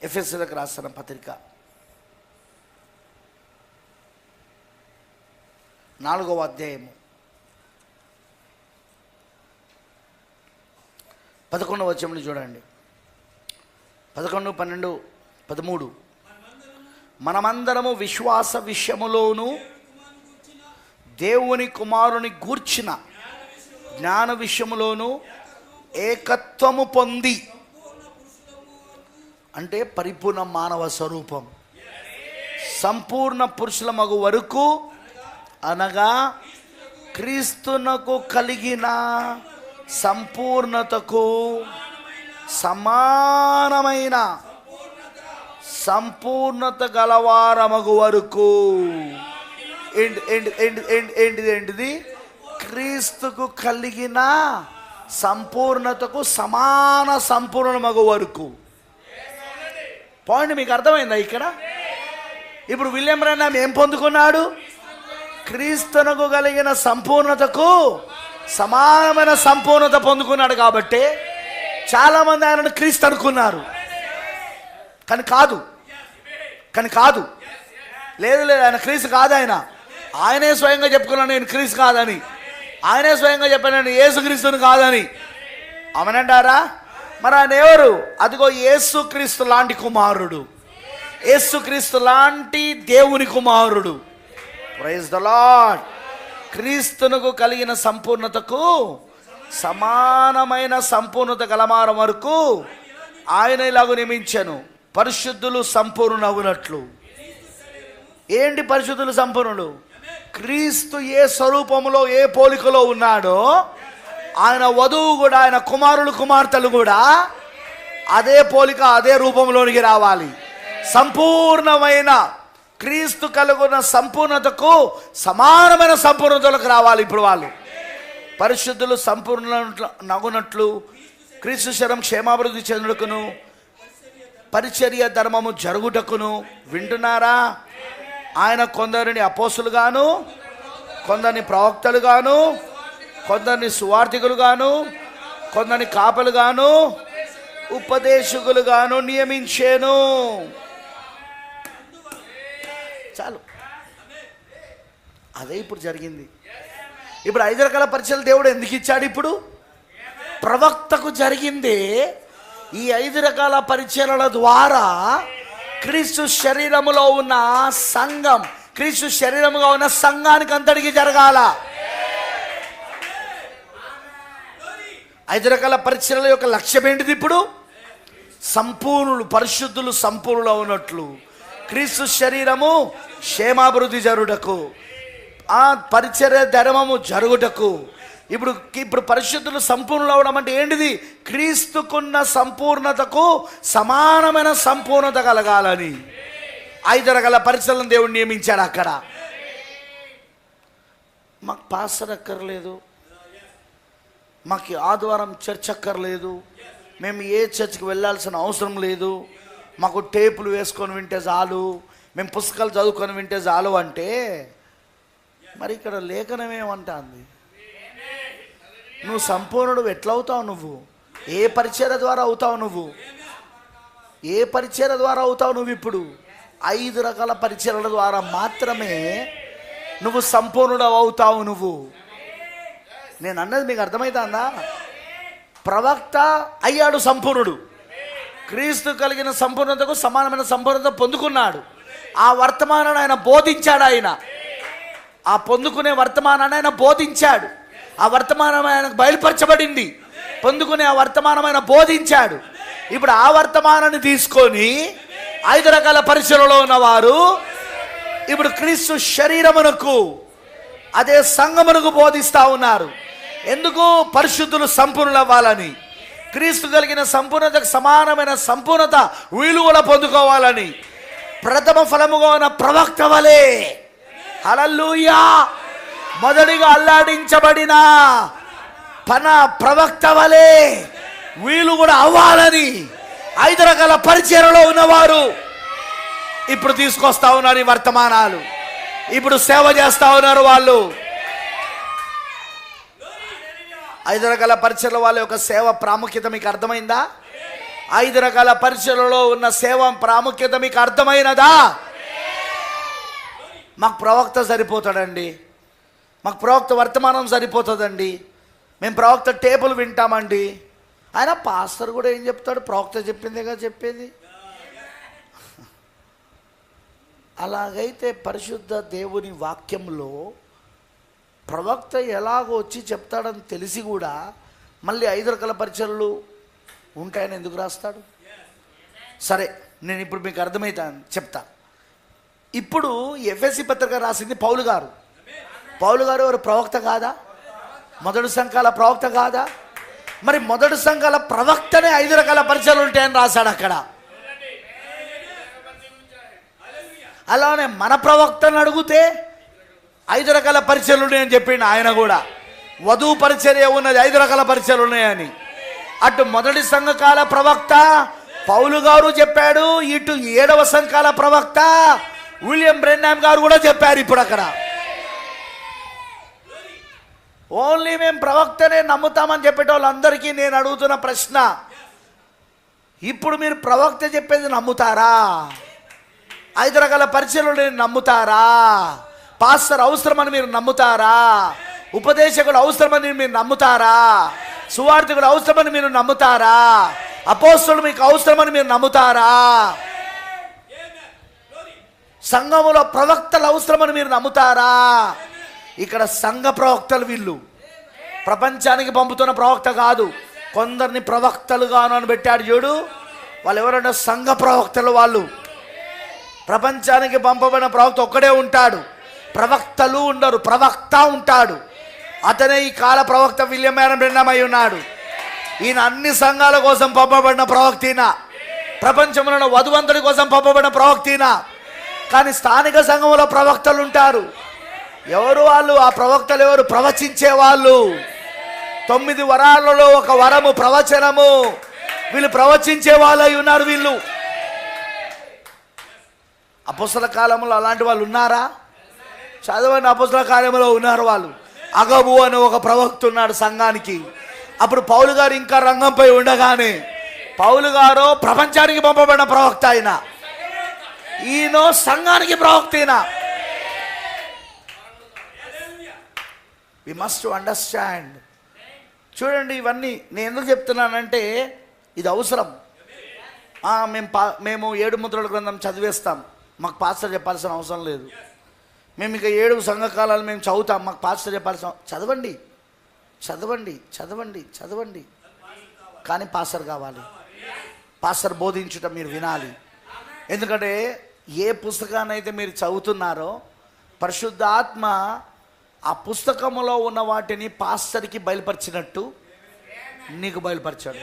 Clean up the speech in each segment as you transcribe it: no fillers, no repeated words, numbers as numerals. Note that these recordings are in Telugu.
ఎఫెసీయులకు రాసిన పత్రిక 4వ అధ్యాయము 11వ వచనం చూడండి. 11, 12, 13. మనమందరము విశ్వాస విషయములోను దేవుని కుమారుని గూర్చిన జ్ఞాన విషయములోను ఏకత్వము పొంది, అంటే పరిపూర్ణ మానవ స్వరూపం, సంపూర్ణ పురుషుల మగు వరకు, అనగా క్రీస్తునకు కలిగిన సంపూర్ణతకు సమానమైన సంపూర్ణత గలవారమగు వరకు. ఏంటిది? క్రీస్తుకు కలిగిన సంపూర్ణతకు సమాన సంపూర్ణమగు వరకు. పాయింట్ మీకు అర్థమైందా ఇక్కడ? ఇప్పుడు విలియం బ్రాన్హామ్ ఏం పొందుకున్నాడు? క్రీస్తునకు కలిగిన సంపూర్ణతకు సమానమైన సంపూర్ణత పొందుకున్నాడు. కాబట్టి చాలామంది ఆయనను క్రీస్తు అనుకున్నారు, కానీ కాదు. లేదు ఆయన క్రీస్తు కాదు. ఆయనే స్వయంగా చెప్పుకున్నాను నేను క్రీస్తు కాదని. ఆయనే స్వయంగా చెప్పాను నేను యేసుక్రీస్తుని కాదని. అవునంటారా? మరి ఆయన ఎవరు? అదిగో యేసుక్రీస్తు లాంటి కుమారుడు, యేసుక్రీస్తు లాంటి దేవుని కుమారుడు. Praise the lord. క్రీస్తునకు కలిగిన సంపూర్ణతకు సమానమైన సంపూర్ణత గలమారం వరకు ఆయన ఇలాగ నియమించెను, పరిశుద్ధులు సంపూర్ణులగునట్లు. ఏంటి పరిశుద్ధులు సంపూర్ణులు? క్రీస్తు ఏ స్వరూపములో ఏ పోలికలో ఉన్నాడో ఆయన వధువు కూడా, ఆయన కుమారులు కుమార్తెలు కూడా అదే పోలిక అదే రూపంలోనికి రావాలి. సంపూర్ణమైన క్రీస్తు కలుగున్న సంపూర్ణతకు సమానమైన సంపూర్ణతలకు రావాలి. ఇప్పుడు వాళ్ళు పరిశుద్ధులు సంపూర్ణ నగునట్లు క్రీస్తు శరం క్షేమాభివృద్ధి చెందుటకును పరిచర్య ధర్మము జరుగుటకును. వింటున్నారా? ఆయన కొందరిని అపోస్తులుగాను, కొందరిని ప్రవక్తలుగాను, కొందరిని సువార్థికులుగాను, కొందరిని కాపలుగాను, ఉపదేశకులుగాను నియమించేను. చాలు, అదే ఇప్పుడు జరిగింది. ఇప్పుడు 5 రకాల పరిచయాలు దేవుడు ఎందుకు ఇచ్చాడు? ఇప్పుడు ప్రవక్తకు జరిగింది. ఈ 5 రకాల పరిచయాల ద్వారా క్రీస్తు శరీరములో ఉన్న సంఘం, క్రీస్తు శరీరముగా ఉన్న సంఘానికి అంతటికి జరగాల. 5 రకాల పరిచయాల యొక్క లక్ష్యం ఏంటిది? ఇప్పుడు సంపూర్ణులు, పరిశుద్ధులు సంపూర్ణులు ఉన్నట్లు క్రీస్తు శరీరము క్షేమాభివృద్ధి జరుగుటకు, ఆ పరిచర్య ధర్మము జరుగుటకు. ఇప్పుడు పరిశుద్ధులు సంపూర్ణులు అవడం అంటే ఏంటిది? క్రీస్తుకున్న సంపూర్ణతకు సమానమైన సంపూర్ణత కలగాలని 5 రకాల పరిచర్యలను దేవుడు నియమించాడు. అక్కడ మాకు పాస్టర్ అక్కర్లేదు, మాకు ఆదివారం చర్చ్ అక్కర్లేదు, మేము ఏ చర్చ్కి వెళ్ళాల్సిన అవసరం లేదు, మాకు టేపులు వేసుకొని వింటే చాలు, మేము పుస్తకాలు చదువుకొని వింటే చాలు అంటే, మరి ఇక్కడ లేఖనం ఏమంటుంది? నువ్వు సంపూర్ణుడు ఎట్లా అవుతావు? నువ్వు ఏ పరిచర్య ద్వారా అవుతావు? నువ్వు ఏ పరిచర్య ద్వారా అవుతావు? నువ్వు ఇప్పుడు 5 రకాల పరిచర్యల ద్వారా మాత్రమే నువ్వు సంపూర్ణుడు అవుతావు. నువ్వు, నేను అన్నది మీకు అర్థమవుతుందా? ప్రవక్త అయ్యాడు సంపూర్ణుడు, క్రీస్తు కలిగిన సంపూర్ణతకు సమానమైన సంపూర్ణత పొందుకున్నాడు. ఆ వర్తమానాన్ని ఆయన బోధించాడు. ఆ పొందుకునే వర్తమానాన్ని ఆయన బోధించాడు. ఆ వర్తమానం ఆయనకు బయలుపరచబడింది. పొందుకునే ఆ వర్తమానం ఆయన బోధించాడు. ఇప్పుడు ఆ వర్తమానాన్ని తీసుకొని 5 రకాల పరిచర్యలో ఉన్నవారు ఇప్పుడు క్రీస్తు శరీరమునకు, అదే సంఘమునకు బోధిస్తూ ఉన్నారు. ఎందుకు? పరిశుద్ధులు సంపూర్ణులు అవ్వాలని, క్రీస్తు కలిగిన సంపూర్ణతకు సమానమైన సంపూర్ణత వీళ్ళు కూడా పొందుకోవాలని. ప్రథమ ఫలముగా ఉన్న ప్రవక్త వలె, హల్లెలూయా, మొదటిగా అల్లాడించబడిన ప్రవక్త వలె వీళ్ళు కూడా అవ్వాలని 5 రకాల పరిచర్యలో ఉన్నవారు ఇప్పుడు తీసుకొస్తా ఉన్నారు. ఈ వర్తమానాలు ఇప్పుడు సేవ చేస్తా ఉన్నారు. వాళ్ళు 5 రకాల పరిచర్యల వాళ్ళ యొక్క సేవ ప్రాముఖ్యత మీకు అర్థమైందా? 5 రకాల పరిచర్యలలో ఉన్న సేవ ప్రాముఖ్యత మీకు అర్థమైనదా? మాకు ప్రవక్త సరిపోతాడండి, మాకు ప్రవక్త వర్తమానం సరిపోతుందండి, మేము ప్రవక్త టేబుల్ వింటామండి. ఆయన పాస్టర్ కూడా ఏం చెప్తాడు? ప్రవక్త చెప్పిందేగా చెప్పేది. అలాగైతే పరిశుద్ధ దేవుని వాక్యంలో ప్రవక్త ఎలాగో వచ్చి చెప్తాడని తెలిసి కూడా మళ్ళీ 5 రకాల పరిచర్యలు ఉంటాయని ఎందుకు రాస్తాడు? సరే, నేను ఇప్పుడు మీకు అర్థమవుతాను చెప్తా. ఇప్పుడు ఎఫెసీ పత్రిక రాసింది పౌలు గారు. పౌలు గారు ఎవరు? ప్రవక్త కాదా? మొదటి సంఘాల ప్రవక్త కాదా? మరి మొదటి సంఘాల ప్రవక్తనే 5 రకాల పరిచర్యలు ఉంటాయని రాశాడు అక్కడ. అలానే మన ప్రవక్తను అడిగితే 5 రకాల పరిచర్యలు ఉన్నాయని చెప్పిండు ఆయన కూడా. వధువు పరిచర్య ఉన్నది, 5 రకాల పరిచర్యలు ఉన్నాయని. అటు మొదటి సంఘకాల ప్రవక్త పౌలు గారు చెప్పాడు, ఇటు 7వ సంఘకాల ప్రవక్త విలియం బ్రెన్హామ్ గారు కూడా చెప్పారు. ఇప్పుడు అక్కడ ఓన్లీ మేము ప్రవక్తనే నమ్ముతామని చెప్పేటోళ్ళందరికీ నేను అడుగుతున్న ప్రశ్న, ఇప్పుడు మీరు ప్రవక్త చెప్పేది నమ్ముతారా? 5 రకాల పరిచర్యలు నేను నమ్ముతారా? పాస్టర్ అవసరమని మీరు నమ్ముతారా? ఉపదేశకుడు అవసరమని మీరు నమ్ముతారా? సువార్థికుడు అవసరమని మీరు నమ్ముతారా? అపోస్తలుడు మీకు అవసరమని మీరు నమ్ముతారా? సంఘములో ప్రవక్తలు అవసరమని మీరు నమ్ముతారా? ఇక్కడ సంఘ ప్రవక్తలు వీళ్ళు, ప్రపంచానికి పంపుతున్న ప్రవక్త కాదు. కొందరిని ప్రవక్తలుగాను అని పెట్టాడు చూడు, వాళ్ళు ఎవరంటే సంఘ ప్రవక్తలు. వాళ్ళు ప్రపంచానికి పంపబడిన ప్రవక్త ఒక్కడే ఉంటాడు, ప్రవక్తలు ఉండరు, ప్రవక్త ఉంటాడు. అతనే ఈ కాల ప్రవక్త విలియం బ్రెన్హామ్ అయి ఉన్నాడు. ఈయన అన్ని సంఘాల కోసం పంపబడిన ప్రవక్త ఈయన, ప్రపంచంలో వధువంతుడి కోసం పంపబడిన ప్రవక్త ఈయన. కానీ స్థానిక సంఘంలో ప్రవక్తలు ఉంటారు. ఎవరు వాళ్ళు? ఆ ప్రవక్తలు ఎవరు? ప్రవచించే వాళ్ళు. 9 వరాలలో ఒక వరము ప్రవచనము. వీళ్ళు ప్రవచించే వాళ్ళు అయి ఉన్నారు. వీళ్ళు అపోస్తల కాలంలో అలాంటి వాళ్ళు ఉన్నారా? చదవండి, అపోస్తల కార్యములో ఉన్నారు వాళ్ళు. అగబు అని ఒక ప్రవక్త ఉన్నాడు సంఘానికి. అప్పుడు పౌలు గారు ఇంకా రంగంపై ఉండగానే, పౌలు గారు ప్రపంచానికి పంపబడిన ప్రవక్త అయినా, ఈయన సంఘానికి ప్రవక్త అయినా. We must understand. చూడండి, ఇవన్నీ నేను ఎందుకు చెప్తున్నానంటే ఇది అవసరం. మేము 7 ముద్రల గ్రంథం చదివేస్తాం, మాకు పాస్టర్ చెప్పాల్సిన అవసరం లేదు. మేము ఇక 7 సంఘకాలాలు మేము చదువుతాం, మాకు పాస్టర్ చెప్పాల్సిన. చదవండి చదవండి చదవండి చదవండి, కానీ పాస్టర్ కావాలి. పాస్టర్ బోధించుట మీరు వినాలి. ఎందుకంటే ఏ పుస్తకాన్ని అయితే మీరు చదువుతున్నారో పరిశుద్ధాత్మ ఆ పుస్తకంలో ఉన్న వాటిని పాస్టర్కి బయలుపరిచినట్టు నీకు బయలుపరిచాడు.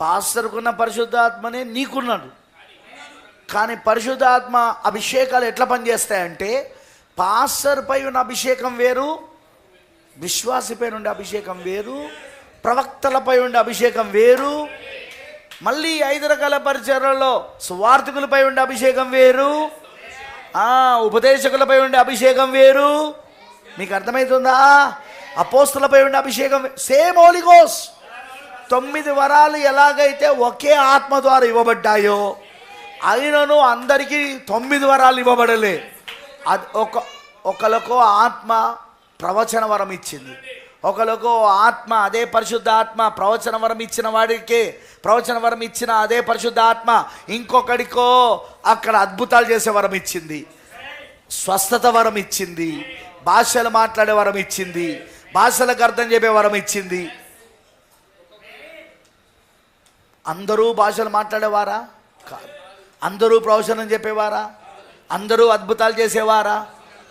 పాస్టర్కున్న పరిశుద్ధాత్మనే నీకున్నాడు. కానీ పరిశుద్ధాత్మ అభిషేకాలు ఎట్లా పనిచేస్తాయంటే, పాస్టర్ పై ఉన్న అభిషేకం వేరు, విశ్వాసిపై నుండి అభిషేకం వేరు, ప్రవక్తలపై ఉండే అభిషేకం వేరు, మళ్ళీ 5 రకాల పరిచర్యలలో సువార్థికులపై ఉండే అభిషేకం వేరు, ఉపదేశకులపై ఉండే అభిషేకం వేరు. మీకు అర్థమవుతుందా? అపోస్తలపై ఉండే అభిషేకం సేమ్ హోలీ గోస్ట్. 9 వరాలు ఎలాగైతే ఒకే ఆత్మ ద్వారా ఇవ్వబడ్డాయో, అయినను అందరికీ 9 వరాలు ఇవ్వబడలే. అది ఒకళ్ళకో ఆత్మ ప్రవచన వరం ఇచ్చింది, ఒకళ్ళకో ఆత్మ అదే పరిశుద్ధ ఆత్మ ప్రవచన వరం ఇచ్చిన వాడికే ప్రవచన వరం ఇచ్చిన అదే పరిశుద్ధ ఆత్మ ఇంకొకడికో అక్కడ అద్భుతాలు చేసే వరం ఇచ్చింది, స్వస్థత వరం ఇచ్చింది, భాషలు మాట్లాడే వరం ఇచ్చింది, భాషలకు అర్థం చెప్పే వరం ఇచ్చింది. అందరూ భాషలు మాట్లాడేవారా? కాదు. అందరూ ప్రవచనం చెప్పేవారా? అందరూ అద్భుతాలు చేసేవారా?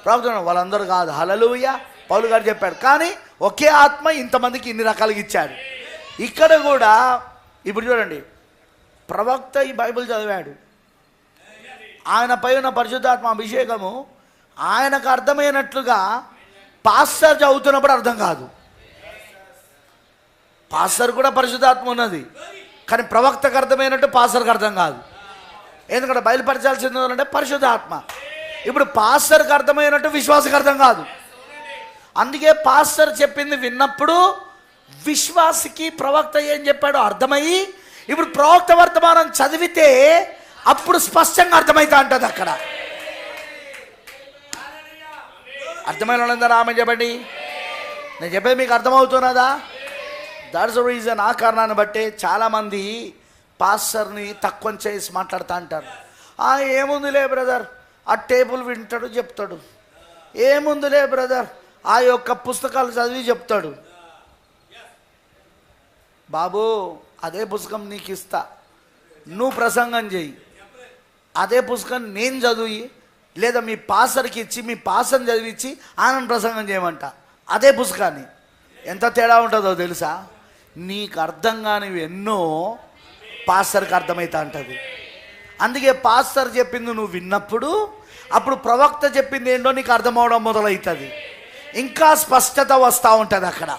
ప్రవచనం వాళ్ళందరూ కాదు. హల్లెలూయా. పౌలు గారు చెప్పాడు. కానీ ఒకే ఆత్మ ఇంతమందికి ఇన్ని రకాలుగా ఇచ్చాడు. ఇక్కడ కూడా ఇప్పుడు చూడండి, ప్రవక్త ఈ బైబిల్ చదివాడు, ఆయనపై ఉన్న పరిశుద్ధాత్మ అభిషేకము ఆయనకు అర్థమైనట్లుగా పాస్టర్ చదువుతున్నప్పుడు అర్థం కాదు. పాస్టర్ కూడా పరిశుద్ధాత్మ ఉన్నది, కానీ ప్రవక్తకు అర్థమైనట్టు పాస్టర్కి అర్థం కాదు. ఎందుకంటే బయలుపరచాల్సింది అంటే పరిశుద్ధాత్మ. ఇప్పుడు పాస్టర్కి అర్థమైనట్టు విశ్వాసకు అర్థం కాదు. అందుకే పాస్టర్ చెప్పింది విన్నప్పుడు విశ్వాసికి ప్రవక్త ఏం చెప్పాడో అర్థమయ్యి ఇప్పుడు ప్రవక్త వర్తమానం చదివితే అప్పుడు స్పష్టంగా అర్థమవుతా ఉంటుంది అక్కడ. అర్థమైన వాళ్ళందరూ ఆమె చెప్పండి. నేను చెప్పేది మీకు అర్థమవుతున్నదా? That's the reason. ఆ కారణాన్ని బట్టే చాలామంది పాస్టర్ని తక్కువ చేసి మాట్లాడుతూ అంటారు. ఏముందిలే బ్రదర్, ఆ టేబుల్ వింటాడు చెప్తాడు. ఏముందిలే బ్రదర్, ఆ యొక్క పుస్తకాలు చదివి చెప్తాడు. బాబు, అదే పుస్తకం నీకు ఇస్తా, నువ్వు ప్రసంగం చెయ్యి. అదే పుస్తకం నేను చదివి, లేదా మీ పాస్టర్కి ఇచ్చి మీ పాస్టర్ని చదివించి ఆనంద ప్రసంగం చేయమంట. అదే పుస్తకాన్ని. ఎంత తేడా ఉంటుందో తెలుసా? నీకు అర్థం కానివి ఎన్నో పాస్టర్కి అర్థమవుతా ఉంటుంది. అందుకే పాస్టర్ చెప్పింది నువ్వు విన్నప్పుడు అప్పుడు ప్రవక్త చెప్పింది ఏంటో నీకు అర్థమవడం మొదలవుతుంది. ఇంకా స్పష్టత వస్తూ ఉంటుంది అక్కడ.